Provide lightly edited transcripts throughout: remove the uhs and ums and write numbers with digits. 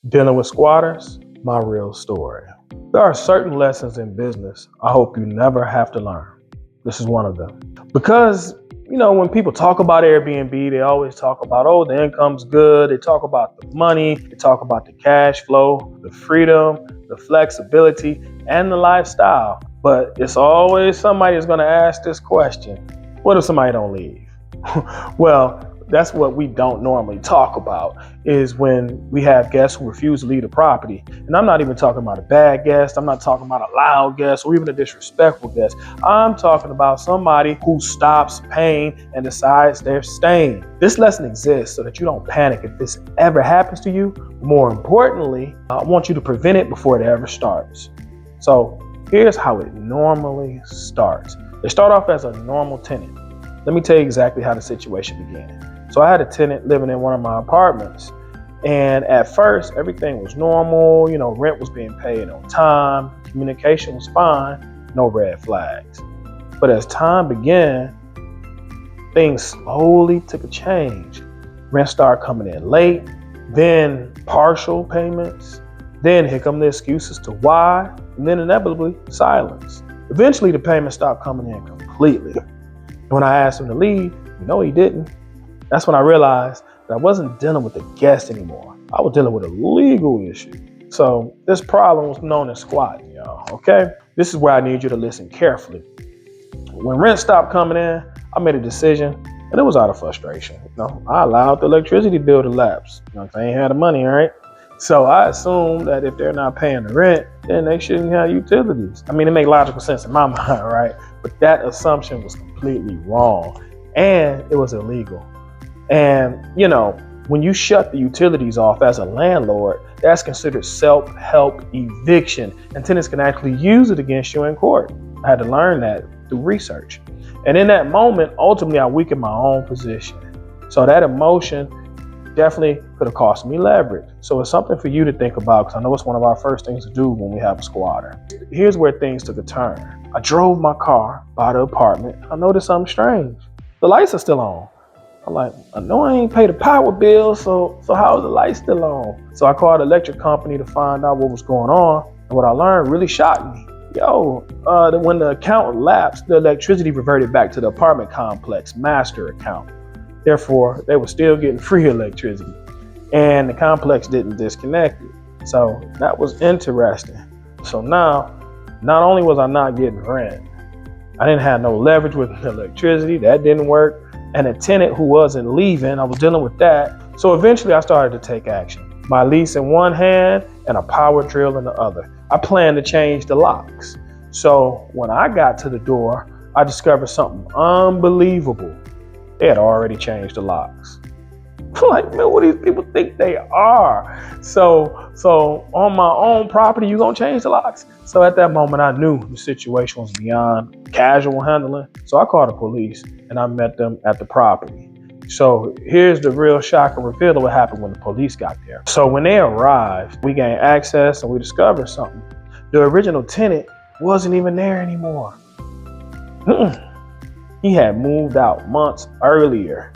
Dealing with squatters, my real story. There are certain lessons in business I hope you never have to learn. This is one of them. Because, when people talk about Airbnb, they always talk about, oh, the income's good. They talk about the money. They talk about the cash flow, the freedom, the flexibility, and the lifestyle. But it's always somebody is going to ask this question. What if somebody don't leave? Well, that's what we don't normally talk about, is when we have guests who refuse to leave the property. And I'm not even talking about a bad guest. I'm not talking about a loud guest or even a disrespectful guest. I'm talking about somebody who stops paying and decides they're staying. This lesson exists so that you don't panic if this ever happens to you. More importantly, I want you to prevent it before it ever starts. So here's how it normally starts. They start off as a normal tenant. Let me tell you exactly how the situation began. So I had a tenant living in one of my apartments, and at first everything was normal. Rent was being paid on time, communication was fine, no red flags. But as time began, things slowly took a change. Rent started coming in late, then partial payments, then here come the excuses to why, and then inevitably silence. Eventually the payment stopped coming in completely. When I asked him to leave, he didn't. That's when I realized that I wasn't dealing with a guest anymore. I was dealing with a legal issue. So this problem was known as squatting, y'all, okay? This is where I need you to listen carefully. When rent stopped coming in, I made a decision, and it was out of frustration. I allowed the electricity bill to lapse. If they ain't had the money, all right? So I assumed that if they're not paying the rent, then they shouldn't have utilities. It made logical sense in my mind, right? But that assumption was completely wrong, and it was illegal. And, when you shut the utilities off as a landlord, that's considered self-help eviction, and tenants can actually use it against you in court. I had to learn that through research. And in that moment, ultimately, I weakened my own position. So that emotion definitely could have cost me leverage. So it's something for you to think about, because I know it's one of our first things to do when we have a squatter. Here's where things took a turn. I drove my car by the apartment. I noticed something strange. The lights are still on. I'm like, I know I ain't paid the power bill, so how is the light still on? So I called the electric company to find out what was going on. And what I learned really shocked me. When the account lapsed, the electricity reverted back to the apartment complex master account. Therefore, they were still getting free electricity, and the complex didn't disconnect it. So that was interesting. So now, not only was I not getting rent, I didn't have no leverage with the electricity. That didn't work. And a tenant who wasn't leaving, I was dealing with that. So eventually I started to take action. My lease in one hand and a power drill in the other. I planned to change the locks. So when I got to the door, I discovered something unbelievable. They had already changed the locks. I'm like, man, what do these people think they are? So on my own property, you gonna change the locks? So at that moment, I knew the situation was beyond casual handling. So I called the police and I met them at the property. So here's the real shock and reveal of what happened when the police got there. So when they arrived, we gained access and we discovered something. The original tenant wasn't even there anymore. He had moved out months earlier.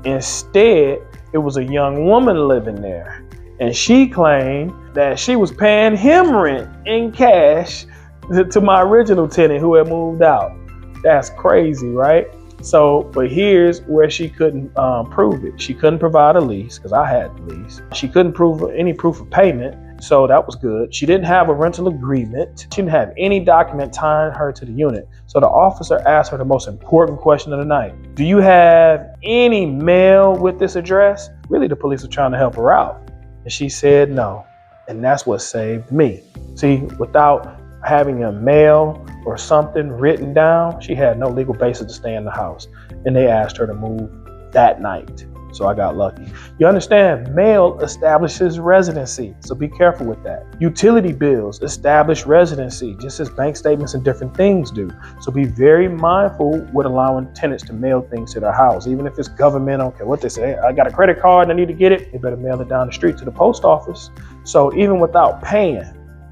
Instead, it was a young woman living there, and she claimed that she was paying him rent in cash to my original tenant who had moved out. That's crazy, right? So, but here's where she couldn't prove it. She couldn't provide a lease, because I had the lease. She couldn't prove any proof of payment, so that was good. She didn't have a rental agreement. She didn't have any document tying her to the unit. So the officer asked her the most important question of the night. Do you have any mail with this address? Really, the police were trying to help her out. And she said no. And that's what saved me. See, without having a mail or something written down, she had no legal basis to stay in the house. And they asked her to move that night. So I got lucky. You understand, mail establishes residency, so be careful with that. Utility bills establish residency, just as bank statements and different things do. So be very mindful with allowing tenants to mail things to their house, even if it's government. I don't care what they say. Hey, I got a credit card and I need to get it. They better mail it down the street to the post office. So even without paying,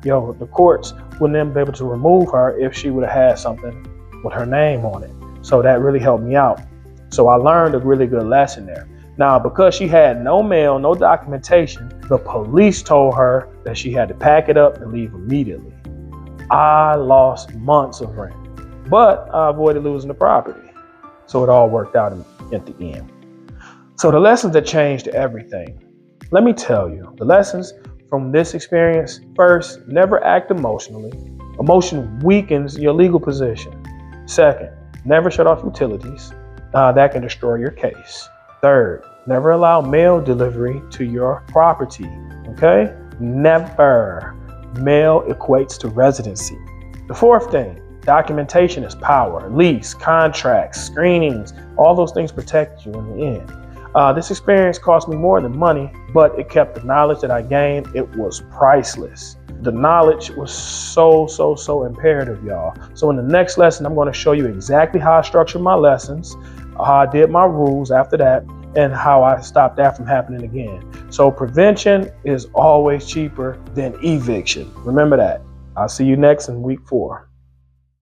the courts wouldn't then be able to remove her if she would have had something with her name on it. So that really helped me out. So I learned a really good lesson there. Now, because she had no mail, no documentation, the police told her that she had to pack it up and leave immediately. I lost months of rent, but I avoided losing the property. So it all worked out at the end. So the lessons that changed everything. Let me tell you, the lessons from this experience: first, never act emotionally. Emotion weakens your legal position. Second, never shut off utilities. That can destroy your case. Third, never allow mail delivery to your property. Okay? Never. Mail equates to residency. The fourth thing, documentation is power. Lease, contracts, screenings, all those things protect you in the end. This experience cost me more than money, but it kept the knowledge that I gained. It was priceless. The knowledge was so imperative, y'all. So in the next lesson, I'm going to show you exactly how I structured my lessons, how I did my rules after that, and how I stopped that from happening again. So prevention is always cheaper than eviction. Remember that. I'll see you next in week 4.